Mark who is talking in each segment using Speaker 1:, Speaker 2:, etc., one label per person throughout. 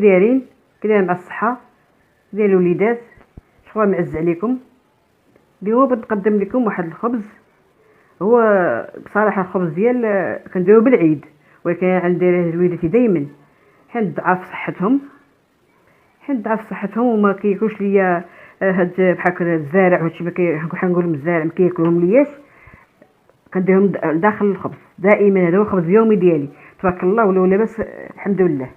Speaker 1: دايرين؟ كي مع الصحة ديال الوليدات؟ شكون معز عليكم؟ اليوم بغيت نقدم لكم واحد الخبز. هو بصراحه الخبز ديال كنديرو بالعيد، ولكن عندي وليداتي دائما حيت ضعاف صحتهم وما كياكلوش ليا هاد بحال هكا الزارع وهادشي ما كنقولهم الزارع ما كياكلوهم لياش. كنديرهم داخل الخبز دائما. هذا هو الخبز اليومي ديالي تبارك الله، ولا لاباس الحمد لله.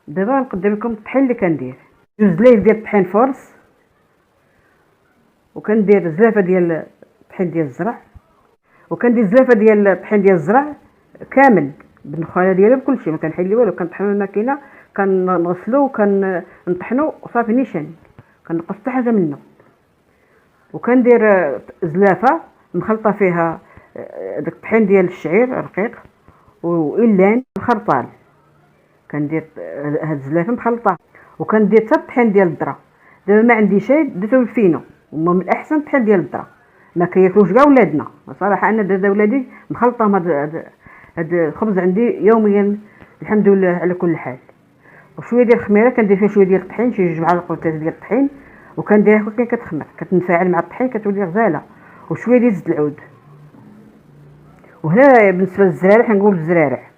Speaker 1: دابا نقدم لكم الطحين اللي كندير. جوج زلايف ديال الطحين فورس، وكندير زلافه ديال الطحين ديال الزرع، وكندير زلافه ديال الطحين ديال الزرع كامل بالنخاله ديالو بكلشي، ما كنحيد والو. كنطحنو الماكينه، كنغسلو وكنطحنو وصافي نيشان، كنقص حتى حاجه منه. وكندير زلافه مخلطه فيها داك الطحين ديال الشعير رقيق وإلان الخرطال. كندير هاد الزلافه مخلطه، وكندير حتى الطحين ديال الذره. دابا ما عندي شي درتو بالفينو، وما من الاحسن الطحين ديال الذره ما كياكلوش كاع ولادنا صراحه. انا دابا ولادي مخلطهم هاد الخبز عندي يوميا الحمد لله على كل حال. وشويه ديال الخميره كندير فيها شويه ديال الطحين، شي 2 معالق ولا 3 ديال الطحين، وكنديرها كي كتخمر كتنفعل مع الطحين كتولي غزاله. وشويه ديال زيت العود. وهنا بالنسبه للزرارع حنقول الزرارع،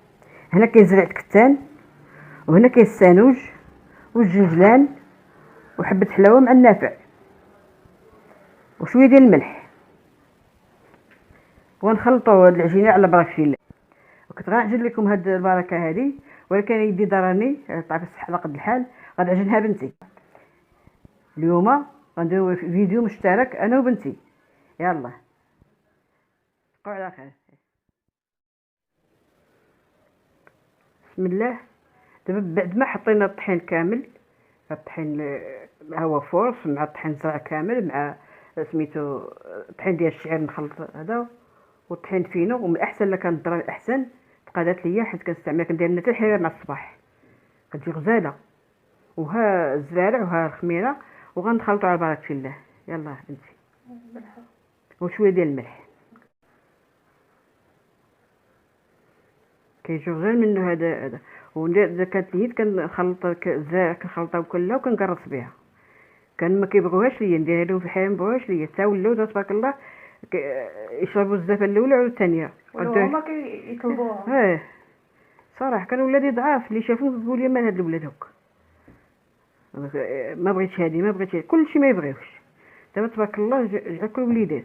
Speaker 1: هنا كاين زرعه كتان، وهنا كاين السانوج والجنجلان وحبه حلاوه مع النافع وشويه ديال الملح، ونخلطوا هاد العجينه على بركه الله. وكنت غنعجن لكم هاد البركه هادي، ولكن يدي ضرني طاف الصحه على قد الحال. غنعجنها بنتي اليوم، غنديروا فيديو مشترك انا وبنتي. يلا بقوا على خير. بسم الله. دابا بعد ما حطينا الطحين كامل، الطحين هو فورس مع الطحين زرع كامل مع سميتو الطحين ديال الشعير مخلط هذا، والطحين فينو. ومن الاحسن الا كان الدرا الاحسن تقادات ليا، حيت كنستعمل كندير لنا حتى الحرير مع الصباح كتجي غزاله. وها الزرارع وها الخميره، وغنخلطوا على بركه الله. يلا بنتي، وشويه ديال الملح. كيجيو غير منه هذا. وندير كانت اليد كنخلطها كلها وكنقرص بها. كان ما كيبغوهاش ليا نديرها لهم في الحياه، ما بغوهاش ليا حتى ولاو تبارك الله يشربوا الزلافه الاولى والثانيه
Speaker 2: هما كيطلبوها.
Speaker 1: صراحه كانوا ولادي ضعاف، اللي شافوه يقول لي مال هاد الولاد هكا، ما بغيتش هادي ما بغيتش كلشي ما يبغيوش. دابا تبارك الله جعل كل وليدات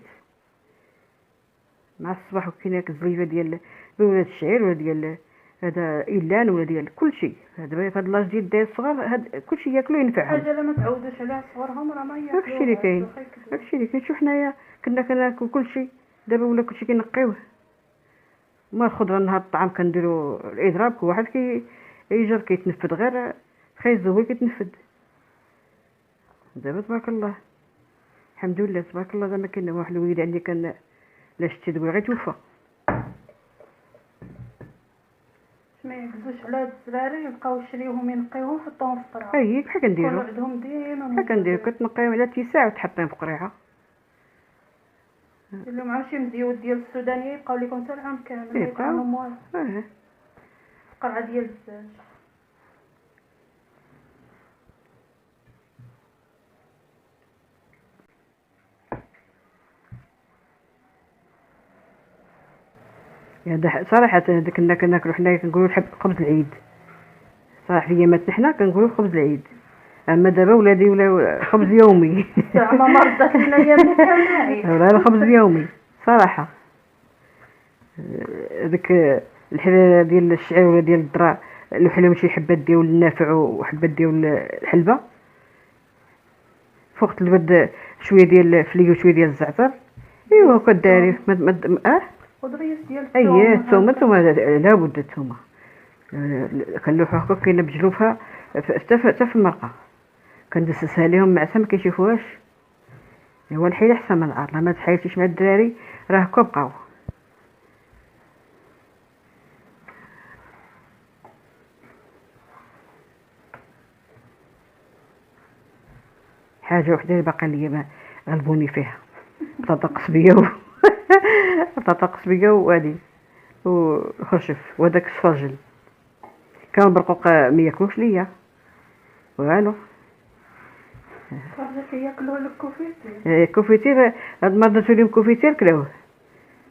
Speaker 1: مع الصباح وكاين هاك الزليفه ديال ولاد الشعير ولا ديال هذا إلان ولا ديال كلشي. دابا في هاد لاج ديال الدراري الصغار هاد كلشي ياكلو ينفعهم.
Speaker 2: حاجه لا ما تعودوش عليها صغارهم راه ما ياكلوش.
Speaker 1: داكشي اللي كاين. شوف حنايا كنا كناكل كلشي، دابا ولا كلشي كينقيوه. ما الخضره نهار الطعام كنديرو الاضراب، كل واحد يجر كيتنفد، غير خيزو هو كيتنفد. دابا تبارك الله الحمد لله تبارك الله. زعما كاين واحد الوليد عندي كان لا شتي تقول غير توفى.
Speaker 2: ما يقدوش على هاد الزراري، يبقاو يشريوهم ينقيوهم يحطوهم في قرعه.
Speaker 1: بحال كنديرو
Speaker 2: عندهم ديما
Speaker 1: بحال كنديرو كتنقيهم على 9 وتحطيهم في قريعه.
Speaker 2: اللي معهم شي مزيود ديال السودانيه يبقاو لكم حتى العام كامل ما يطعمهم والو. قرعه ديال الدجاج.
Speaker 1: هذا صراحه كنا كناكلو حنايا كنقولوا نحب خبز العيد. صراحه في اياماتنا حنا كنقولوا خبز العيد، اما دابا ولادي ولا خبز يومي.
Speaker 2: زعما مرضات لنا ايامنا كامله.
Speaker 1: ولا خبز يومي صراحه. داك الحلة ديال الشعير ولا ديال الذره الحلة شي حبات ديال النافع وحبات ديال الحلبه، فوق البرد شويه ديال الفليو وشويه ديال الزعتر. ايوا كداري
Speaker 2: خضريات ديال
Speaker 1: الثومه لابد الثومه كنلوحوها هكا كاينه بجلوفها حتى في المرقه كندسسها لهم مع ما كيشوفوهاش. هو الحيله احسن من العار، ما تحيلتيش مع الدراري راه هكا بقاو. حاجه وحده باقا ليا غلبوني فيها، بطاطا قصبيه بطاطا قصبيه وهادي وخرشف وهداك السفرجل. كان برقوق ما ياكلوش ليا. والو.
Speaker 2: صافي كياكلوا الكوفيتير.
Speaker 1: كوفيتير هاد المرة درتو ليهم كوفيتير كلاوه،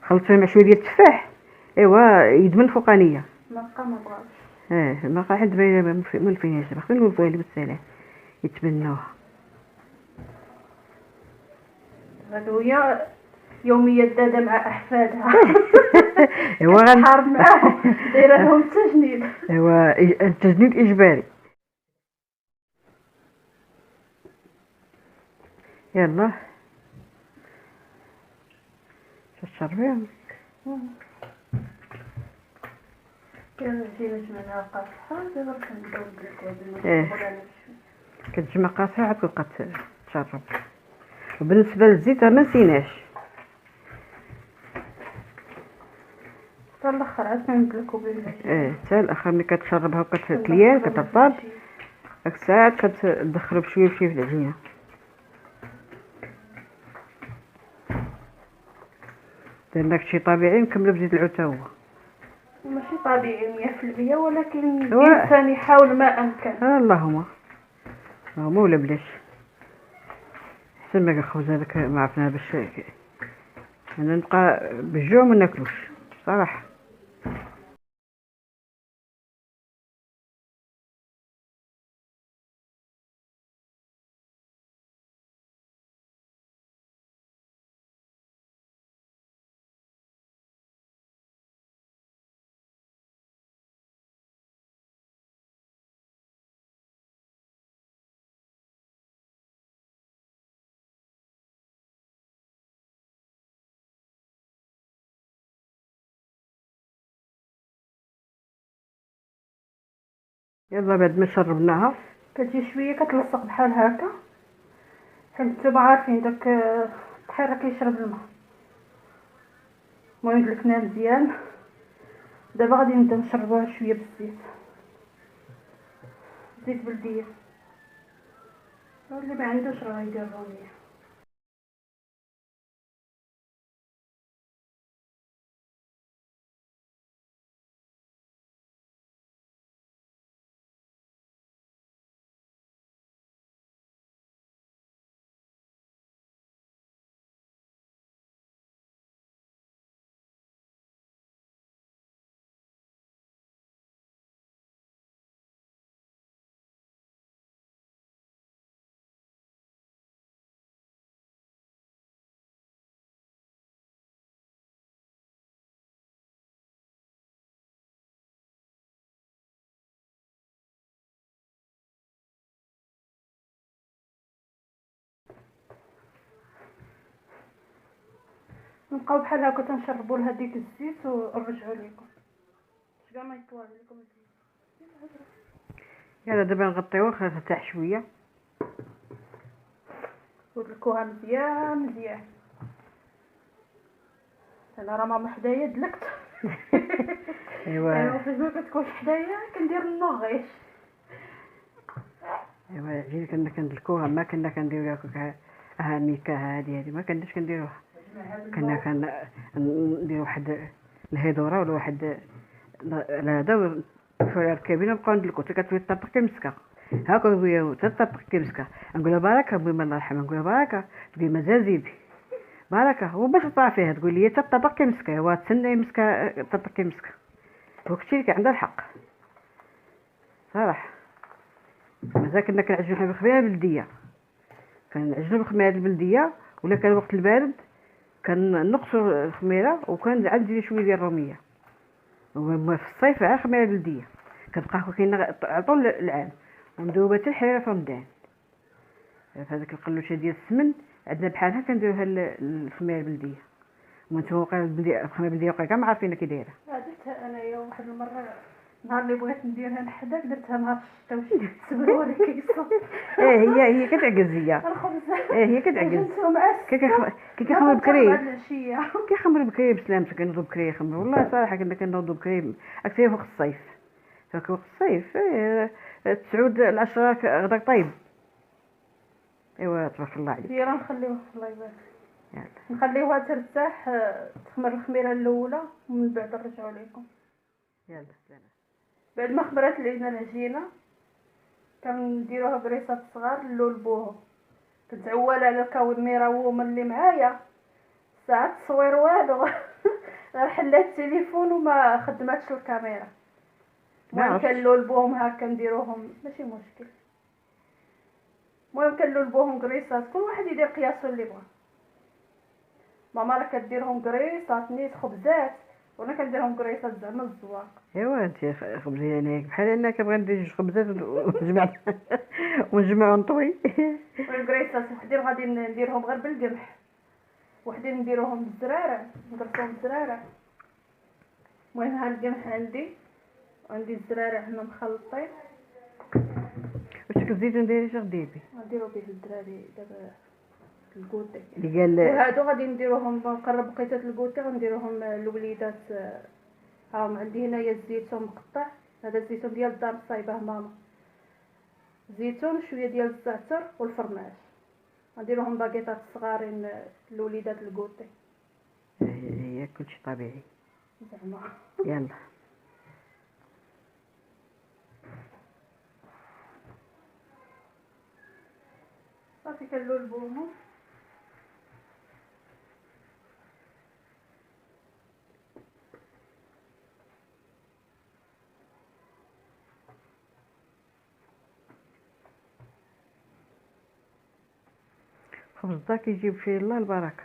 Speaker 1: خلطته مع شويه ديال التفاح. ايوا يدمن الفوقانيه.
Speaker 2: ما بقى ما بغاش.
Speaker 1: ما قاعد حد ما الفيناش دابا خلينا نقولوا ليه بالسلام يتبنوها.
Speaker 2: هادو هي يومية دادا مع احفادها.
Speaker 1: ايوا
Speaker 2: كتحارب معاهم دايره لهم التجنيد.
Speaker 1: ايوا التجنيد اجباري. يلا تشربيها.
Speaker 2: كان جينا جمعنا قاصحة دابا كنبداو بالكواد.
Speaker 1: كتجمع قاصحة عاد تبقى تشرب. وبالنسبة للزيت ما نسيناش
Speaker 2: حتى الاخر عاد كندلكو بيه.
Speaker 1: حتى الاخر ملي كتشربها وكتليان كتطاب داك الساعة كتدخلو بشوية بشوية في العجينة. درنا شي طبيعي نكملو بزيت العود تا هو.
Speaker 2: ماشي طبيعي 100% ولكن الانسان يحاول ما امكن.
Speaker 1: اللهم ولا بلاش احسن ما الخبز هذاك ما عرفناه باش انا نبقى بالجوع ما ناكلوش صراحه. يلا بعد ما شربناها
Speaker 2: كتجي شويه كتلصق بحال هكا، حيت نتوما عارفين داك الطحين راه كيشرب الماء. المهم دلكناه مزيان. دابا غادي نبدا نشربوها شويه بالزيت، زيت بلديه. اللي ما عندوش راه يدير الروميه. نبقاو بحال هكا تنشربوا لها ديك الزيت ونرجعوا لكم كاع ما يطول لكم الزيت.
Speaker 1: يلا دابا نغطيوه خليها ترتاح شويه
Speaker 2: ودلكوها مزيان مزيان. انا راه ماما حدايا دلكت.
Speaker 1: ايوا
Speaker 2: فاش ما كتكونش حدايا كندير النغيش.
Speaker 1: ايوا العجينه كنا كندلكوها ما كنا كنديرو ميكا هادي ما كناش كنديروها. كنا نديرو واحد الهيدوره ولا واحد هذا شويه ركابين نبقاو ندلكو حتى كتولي طرطق كمسكه هاكا ويا تطرطق كمسكه. نقولها بركه بوي الله يرحمها نقولها بركه تقول مازال زيدي بركه هو باش طلع فيها تقول لي تطرطق كمسكه هو تسنى مسكه تطرطق كمسكه. وكتشي اللي عنده الحق صراحه. مازال كنا كنعجنو حنا بالخميره البلديه، كنعجنو بالخميره البلديه ولا كان وقت البارد كنقصوا الخميره وكان عاد ندير شويه ديال الروميه. وفي الصيف على خميره بلديه كتبقى كاينه على طول العام ومذوبه حتى الحريره في رمضان. في هذاك القلوشه ديال السمن عندنا بحالها كنديروها الخميره البلديه. وانتم واقيلا البلديه الخميره البلديه واقيلا كاع ما عارفين كي دايره.
Speaker 2: درتها انايا واحد المره نهار اللي بغيت نديرها نحداك درتها نهار الشتا وشي تسبروا لي كيصوب.
Speaker 1: هي كتعكز هي.
Speaker 2: الخبز
Speaker 1: هي كتعكز كيخمر بكري. كيخمر بكري بسلامتك كنوضو بكري يخمر والله صراحه كنا كنوضو بكري اكثر وقت الصيف. فك وقت الصيف 9 10 غداك طيب. ايوا تبارك الله عليك.
Speaker 2: يلا نخليوها الله يبارك.
Speaker 1: يلا
Speaker 2: نخليوها ترتاح تخمر الخميره الاولى ومن بعد نرجعوا لكم.
Speaker 1: يلا سلام.
Speaker 2: بعد ما خمرات لينا العجينه كنديروها بريصات صغار لولبوهم. كنت عواله على الكاميرا هما اللي معايا ساعات التصوير والو غير حلات التليفون وما خدماتش الكاميرا. المهم كنلولبوهم هكا نديروهم ماشي مشكل. المهم كنلولبوهم كريسات كل واحد يدير قياسو اللي بغا. ماما راه كديرهم كريسات نيت خبزات وانا كنديرهم كريسات زعما الزواق.
Speaker 1: ايوا انت خبزيه هناك بحال انا كنبغي ندير جوج خبزات ونجمع ونجمع ونطوي.
Speaker 2: الكريسات وحدين غادي نديرهم غير بالقمح وحدين نديروهم بالزرارع نقرصوهم بالزرارع. المهم ها القمح عندي الزرارع هنا مخلطين.
Speaker 1: واش كتزيدو نديري شي غديبي
Speaker 2: نديرو به الدراري دابا الكوتي
Speaker 1: اللي قال
Speaker 2: وهادو غادي نديروهم نقرب بقيتات الكوتي غنديروهم الوليدات. هاهم عندي هنايا الزيتون مقطع. هذا الزيتون ديال الدار صايبه ماما. زيتون شويه ديال الزعتر والفرماج غنديروهم باكيطات صغارين الوليدات الكوتي.
Speaker 1: هي كلشي طبيعي
Speaker 2: زعما.
Speaker 1: يلا
Speaker 2: صافي كنلولبوهم.
Speaker 1: خبز دا كيجيب فيه الله البركه.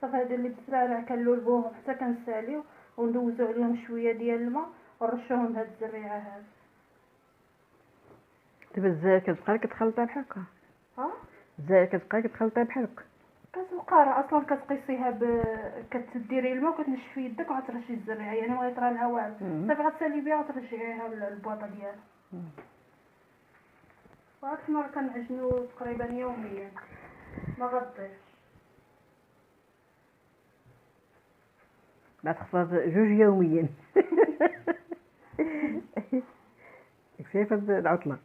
Speaker 1: صافي هادو اللي بسرعه كنلولبوهم حتى كنساليو وندوزو عليهم شويه ديال الماء ونرشوهم بهاد الزريعه هاد. دابا الزاير كتبقى كتخلطها بحال هكا. الزاير كتبقى كتخلطها بحال هكا.
Speaker 2: كتبقى راه اصلا كتقيسيها كتديري الماء وكتنشفي يدك وغترشي الزريعه يعني ما يطرى لها والو. صافي غتسالي بها وترجعيها للبواطه ديالها. وهاد المره كنعجنو تقريبا يوميا ما غضيفش.
Speaker 1: ما تخصها جوج يوميا. كيف هاد العطله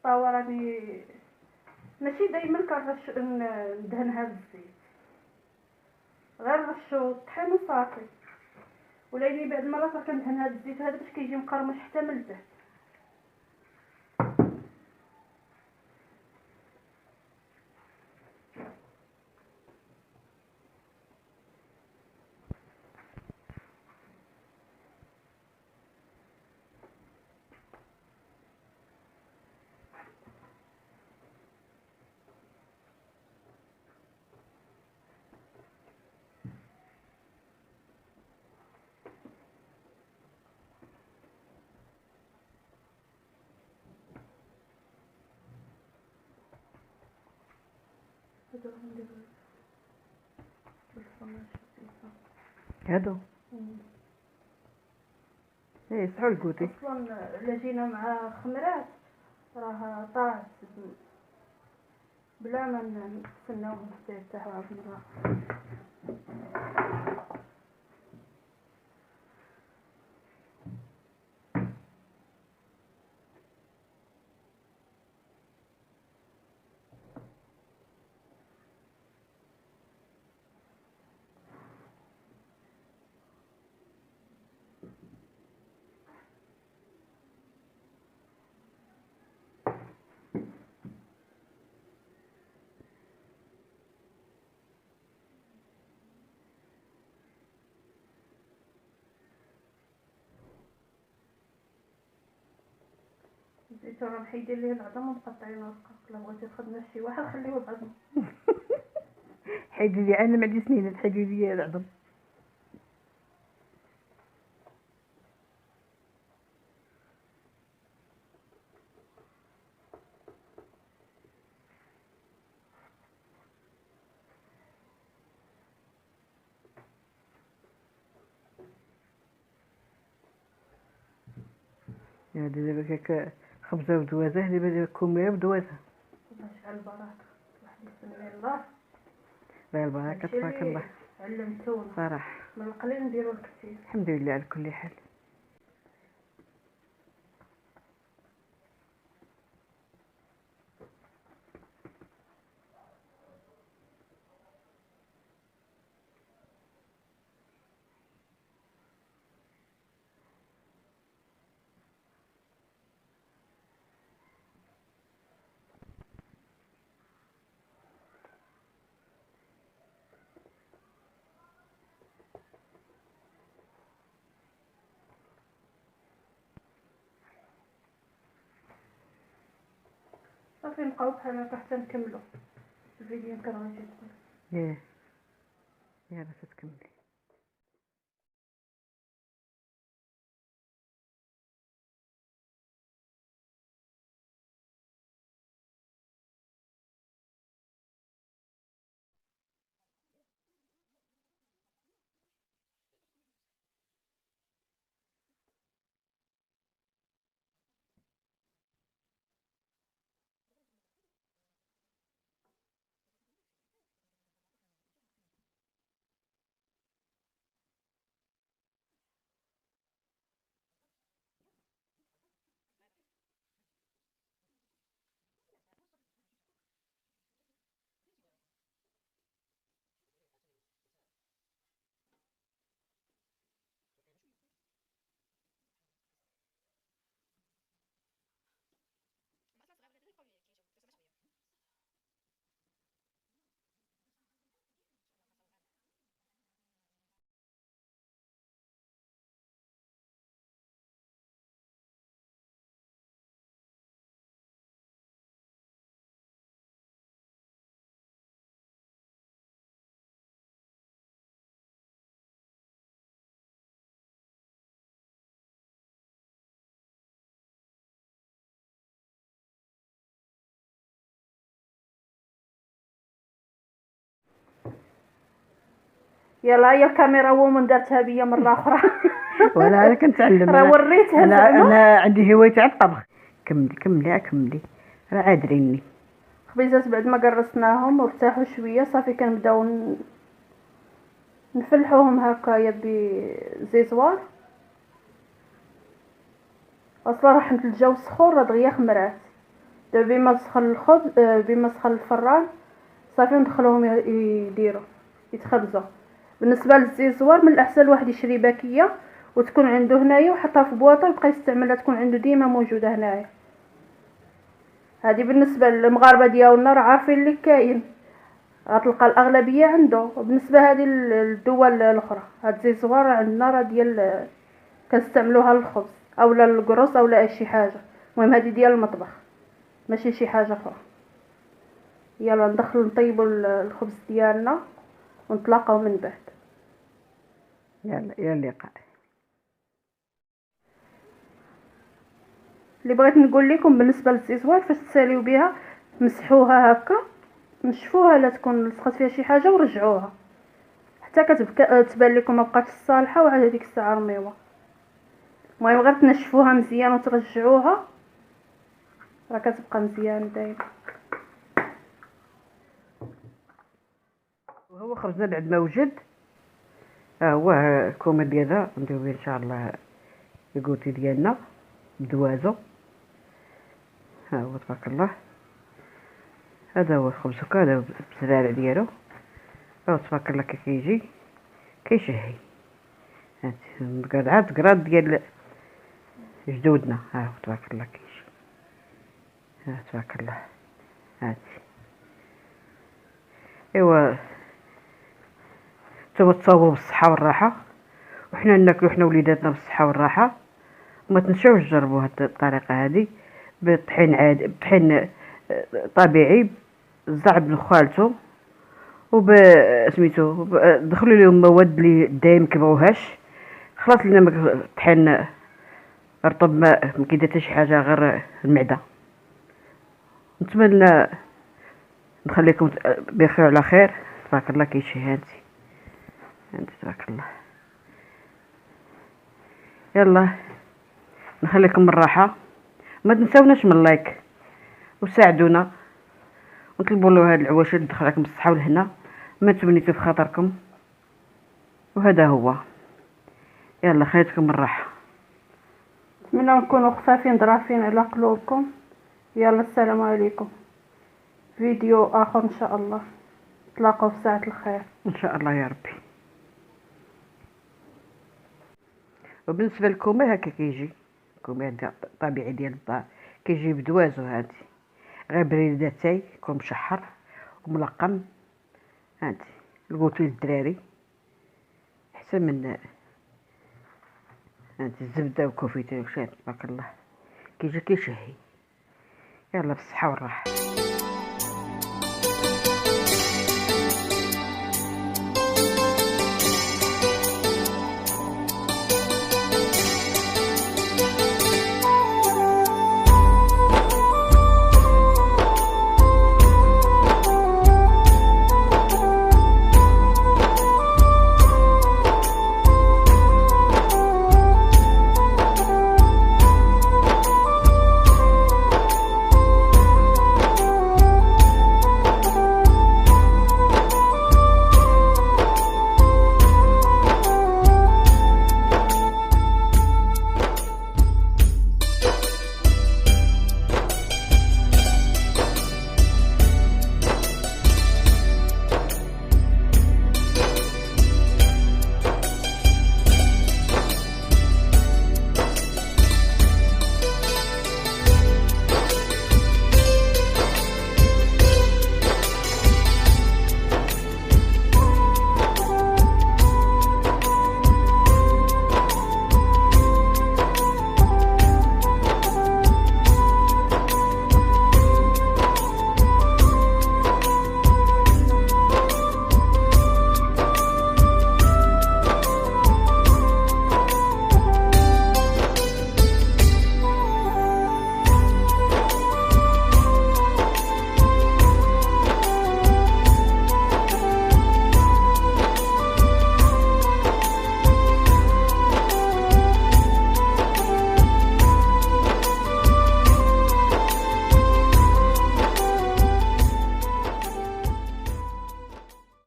Speaker 2: طاوة راني ماشي دايما كنرش ندهنها بالزيت غير نرشو الطحين وصافي. ولكن بعض المرات راه كندهنها بالزيت هذا باش كيجي مقرمش حتى من التحت.
Speaker 1: هادو ايه صحو الكوتي
Speaker 2: اصلا الا جينا مع خمرات راه طاعت بلا ما نستناوهم حتى يرتاحوا عاد المره. الزيتون راه محيدين ليه العظم ومقطعين رقاق. الا بغيتي تخدمي شي واحد خليه بعضهم.
Speaker 1: حيدي لي انا ما عندي سنين تحيدي لي العظم. يا دابا كاك خبزه ودوازه، دابا كوميه بدوازه.
Speaker 2: شحال البركه، واحد يسمي الله.
Speaker 1: الله البركه تبارك الله.
Speaker 2: علمتونا
Speaker 1: صراحه
Speaker 2: من القليل نديرو الكثير.
Speaker 1: الحمد لله على كل حال.
Speaker 2: صافي نبقاو بحال هكا حتى نكملو الفيديو. يمكن غنجي نقول
Speaker 1: ياه يلا تكملي.
Speaker 2: يلا هي الكاميرا وومن دارتها بيا مره اخرى.
Speaker 1: ولا انا كنتعلم.
Speaker 2: راه وريتها
Speaker 1: انا عندي هوايه تاع الطبخ. كملي راه عادريني.
Speaker 2: خبيزات بعد ما قرصناهم وارتاحوا شويه صافي كنبداو نفلحوهم هكايا بزيزوار. اصلا راح الجو سخون راه دغيا خمرات. دابا بما سخن الخبز بما سخن الفران صافي ندخلوهم يديروا يتخبزوا. بالنسبه للزيزوار من الاحسن الواحد يشري باكيه وتكون عنده هنايا وحطها في بواطه ويبقى يستعملها، تكون عنده ديما موجوده هنايا. هذه بالنسبه للمغاربه ديالنا راه عارفين اللي كاين، غتلقى الاغلبيه عنده. وبالنسبه هذه الدول الاخرى هاد الزيزوار عندنا راه ديال كنستعملوها للخبز اولا للقرص اولا شي حاجه. المهم هذه ديال المطبخ ماشي شي حاجه اخرى. يلا ندخلوا نطيبوا الخبز ديالنا ونتلاقاو من بعد.
Speaker 1: يلا الى اللقاء.
Speaker 2: اللي بغيت نقول لكم بالنسبه للزيزوار فاش تساليو بها مسحوها هكا نشفوها لا تكون لصقت فيها شي حاجه ورجعوها حتى تبان لكم ما بقاتش صالحه وعاد هذيك الساعه رميوها. المهم غير تنشفوها مزيان وترجعوها راه كتبقى مزيان دايما.
Speaker 1: وهو خبزنا بعد ما وجد هو الكومه ديالها نديرو به ان شاء الله الكوتي ديالنا بدوازو. ها هو تبارك الله. هذا هو الخبز هكا، هذا بالزرارع ديالو. ها تبارك الله كيجي كيشهي. هانتي قراد ديال جدودنا. ها هو تبارك الله كيجي. ها تبارك الله. هانتي ايوا نتوما تصاوبوا بالصحه والراحه وحنا ناكلو حنا وليداتنا بالصحه والراحه. وما تنساوش تجربوا هاد الطريقه هذه بطحين عادي، بطحين طبيعي، الزعب من خالته وب سميتو دخلوا لهم مواد اللي دايم كيبغوهاش، خلاص لنا طحين رطب ما كيدير حتى شي حاجه غير المعده. نتمنى نخليكم بخير على خير. تبارك الله كيشي هانتي تبارك الله. يلا نخليكم بالراحه، ما تنساوناش من اللايك وساعدونا ونطلبوا له هاد العواشر تدخل عليكم بالصحه والهنا، ما تمنيتو في خاطركم، وهذا هو. يلا خليتكم بالراحه.
Speaker 2: نتمنى نكونوا خفافين ظرافين على قلوبكم. يلا السلام عليكم، فيديو اخر ان شاء الله، نتلاقاو في ساعة الخير
Speaker 1: ان شاء الله يا ربي. وبالنسبه للكومي هكا كيجي كومي طبيعي ديال الدار، كيجي بدوازو هادي غير بريداتاي، يكون مشحر وملقم. هادي القوتي للدراري احسن من هادي الزبده وكوفيتي وشي. تبارك الله كيجي كيشهي. يلا بالصحه والراحه.